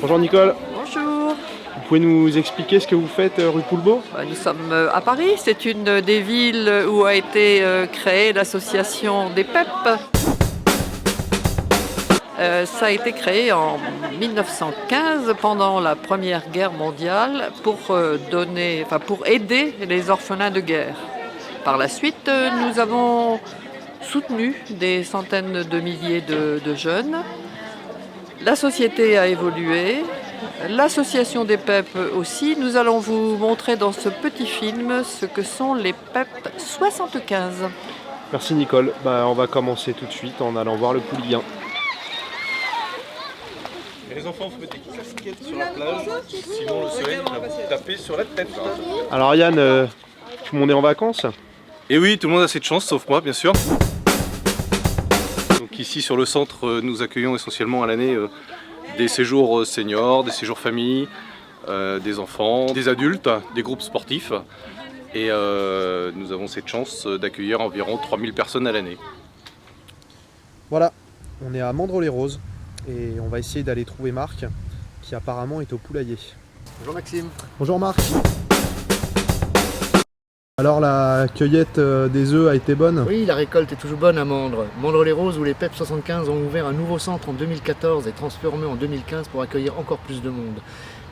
Bonjour Nicole. Bonjour. Vous pouvez nous expliquer ce que vous faites rue Poulbeau? Nous sommes à Paris. C'est une des villes où a été créée l'association des PEP. Ça a été créé en 1915 pendant la Première Guerre mondiale pour aider les orphelins de guerre. Par la suite, nous avons soutenu des centaines de milliers de jeunes. La société a évolué, l'association des PEP aussi. Nous allons vous montrer dans ce petit film ce que sont les PEP 75. Merci Nicole. On va commencer tout de suite en allant voir le Pouliguen. Les enfants, faut mettre des casquettes sur la plage, sinon le soleil va vous taper sur la tête. Alors Yann, tout le monde est en vacances? Et oui, tout le monde a cette chance, sauf moi bien sûr. Donc ici sur le centre, nous accueillons essentiellement à l'année des séjours seniors, des séjours famille, des enfants, des adultes, des groupes sportifs. Et nous avons cette chance d'accueillir environ 3000 personnes à l'année. Voilà, on est à Mandres-les-Roses et on va essayer d'aller trouver Marc qui apparemment est au poulailler. Bonjour Maxime. Bonjour Marc. Alors la cueillette des œufs a été bonne? Oui, la récolte est toujours bonne à Mandres. Mandres-les-Roses où les PEP 75 ont ouvert un nouveau centre en 2014 et transformé en 2015 pour accueillir encore plus de monde.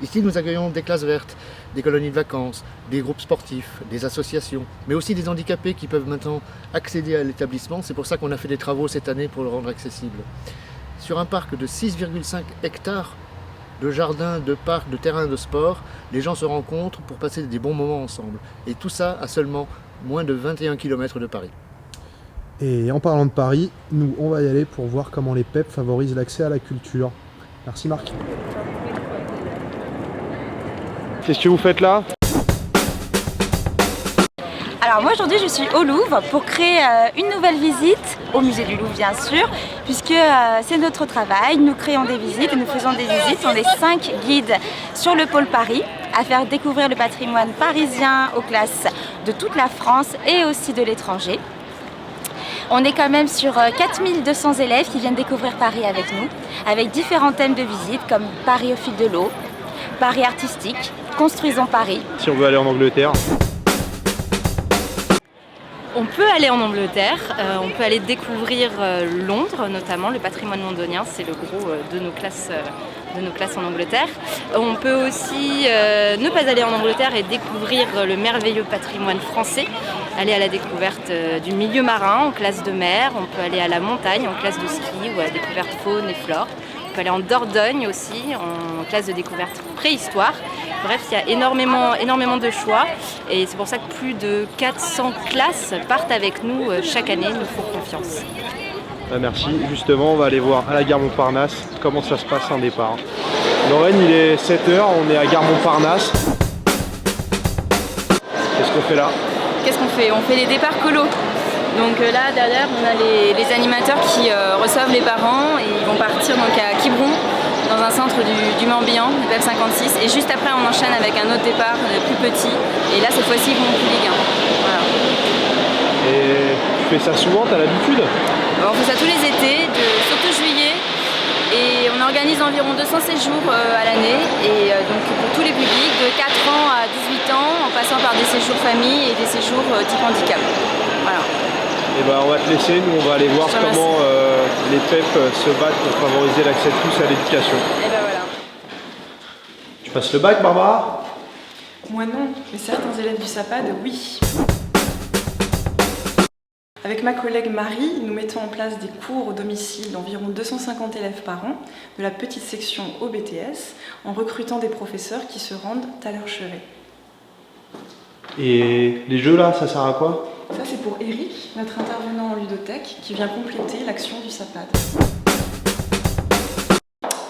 Ici nous accueillons des classes vertes, des colonies de vacances, des groupes sportifs, des associations, mais aussi des handicapés qui peuvent maintenant accéder à l'établissement. C'est pour ça qu'on a fait des travaux cette année pour le rendre accessible. Sur un parc de 6,5 hectares de jardins, de parcs, de terrains de sport, les gens se rencontrent pour passer des bons moments ensemble. Et tout ça à seulement moins de 21 km de Paris. Et en parlant de Paris, nous on va y aller pour voir comment les PEP favorisent l'accès à la culture. Merci Marc. Qu'est-ce que vous faites là? Alors moi aujourd'hui je suis au Louvre pour créer une nouvelle visite au musée du Louvre bien sûr, puisque c'est notre travail, nous créons des visites et nous faisons des visites, on est 5 guides sur le pôle Paris à faire découvrir le patrimoine parisien aux classes de toute la France et aussi de l'étranger. On est quand même sur 4200 élèves qui viennent découvrir Paris avec nous, avec différents thèmes de visite comme Paris au fil de l'eau, Paris artistique, Construisons Paris. Si on veut aller en Angleterre? On peut aller en Angleterre, on peut aller découvrir Londres, notamment le patrimoine londonien, c'est le gros de nos classes en Angleterre. On peut aussi ne pas aller en Angleterre et découvrir le merveilleux patrimoine français, aller à la découverte du milieu marin en classe de mer, on peut aller à la montagne en classe de ski ou à la découverte faune et flore. On peut aller en Dordogne aussi, en classe de découverte préhistoire. Bref, il y a énormément de choix et c'est pour ça que plus de 400 classes partent avec nous chaque année, nous font confiance. Merci. Justement, on va aller voir à la gare Montparnasse comment ça se passe un départ. Lorraine, il est 7h, on est à gare Montparnasse. Qu'est-ce qu'on fait là? Qu'est-ce qu'on fait? On fait les départs colo. Donc là, derrière, on a les animateurs qui reçoivent les parents et ils vont partir donc à Quiberon, dans un centre du Morbihan, du PEP 56. Et juste après, on enchaîne avec un autre départ plus petit. Et là, cette fois-ci, ils vont au Pouliguen. Voilà. Et tu fais ça souvent, t'as l'habitude? On fait ça tous les étés, surtout juillet. Et on organise environ 200 séjours à l'année. Et donc pour tous les publics, de 4 ans à 18 ans, en passant par des séjours famille et des séjours type handicap. Voilà. Et on va te laisser, nous on va aller voir comment les PEP se battent pour favoriser l'accès de tous à l'éducation. Et voilà. Tu passes le bac, Barbara? Moi non, mais certains élèves du SAPAD, oui. Avec ma collègue Marie, nous mettons en place des cours au domicile d'environ 250 élèves par an, de la petite section au BTS, en recrutant des professeurs qui se rendent à leur chevet. Et les jeux là, ça sert à quoi? Ça c'est pour Eric, notre intervenant en ludothèque, qui vient compléter l'action du SAPAD.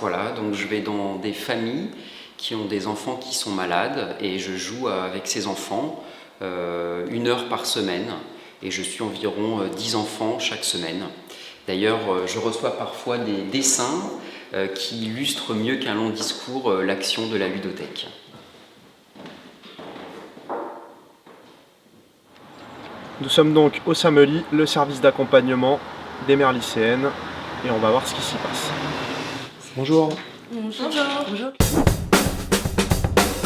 Voilà, donc je vais dans des familles qui ont des enfants qui sont malades et je joue avec ces enfants 1 heure par semaine et je suis environ 10 enfants chaque semaine. D'ailleurs, je reçois parfois des dessins qui illustrent mieux qu'un long discours l'action de la ludothèque. Nous sommes donc au SAMELI, le service d'accompagnement des mères lycéennes, et on va voir ce qui s'y passe. Bonjour. Bonjour. Bonjour.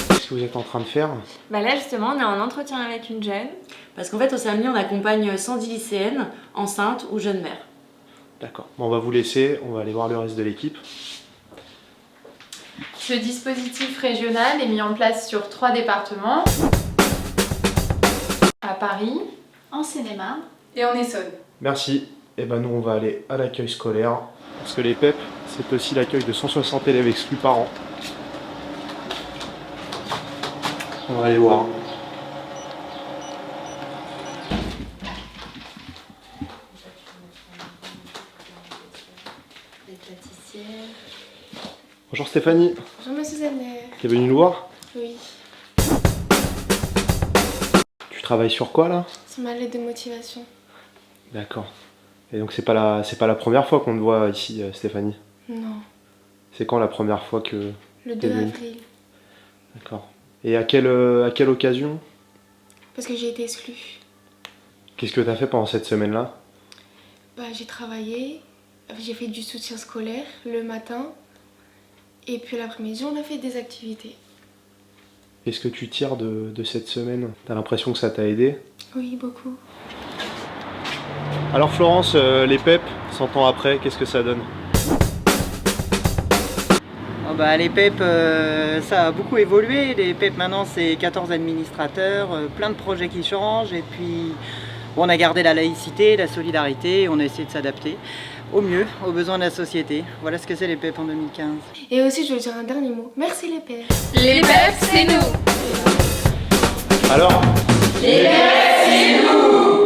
Qu'est-ce que vous êtes en train de faire? Bah là justement on est en entretien avec une jeune. Parce qu'en fait au samedi on accompagne 110 lycéennes enceintes ou jeunes mères. D'accord. Bon, on va vous laisser, on va aller voir le reste de l'équipe. Ce dispositif régional est mis en place sur 3 départements. À Paris, En Seine-et-Marne. et en Essonne. Merci. Et ben nous on va aller à l'accueil scolaire. Parce que les PEP, c'est aussi l'accueil de 160 élèves exclus par an. On va aller voir. Les pâtissières. Bonjour Stéphanie, Bonjour Monsieur Zanner. t'es venue nous voir? Oui, Tu travailles sur quoi là? c'est ma lettre de motivation. D'accord. Et donc c'est pas la première fois qu'on te voit ici, Stéphanie? Non, C'est quand la première fois que le t'es 2 venue? avril. D'accord. Et à quelle occasion? Parce que j'ai été exclue. Qu'est-ce que t'as fait pendant cette semaine-là? Bah, j'ai travaillé, j'ai fait du soutien scolaire le matin. Et puis l'après-midi, on a fait des activités. Qu'est-ce que tu tires de cette semaine? T'as l'impression que ça t'a aidé? Oui, beaucoup. Alors Florence, les PEP, 100 ans après, qu'est-ce que ça donne? Oh bah, les PEP, ça a beaucoup évolué. Les PEP maintenant c'est 14 administrateurs, plein de projets qui changent. Et puis on a gardé la laïcité, la solidarité, et on a essayé de s'adapter au mieux aux besoins de la société. Voilà ce que c'est les PEP en 2015. Et aussi, je veux dire un dernier mot. Merci les pères. Les PEP, c'est nous. Alors? Les PEP, c'est nous.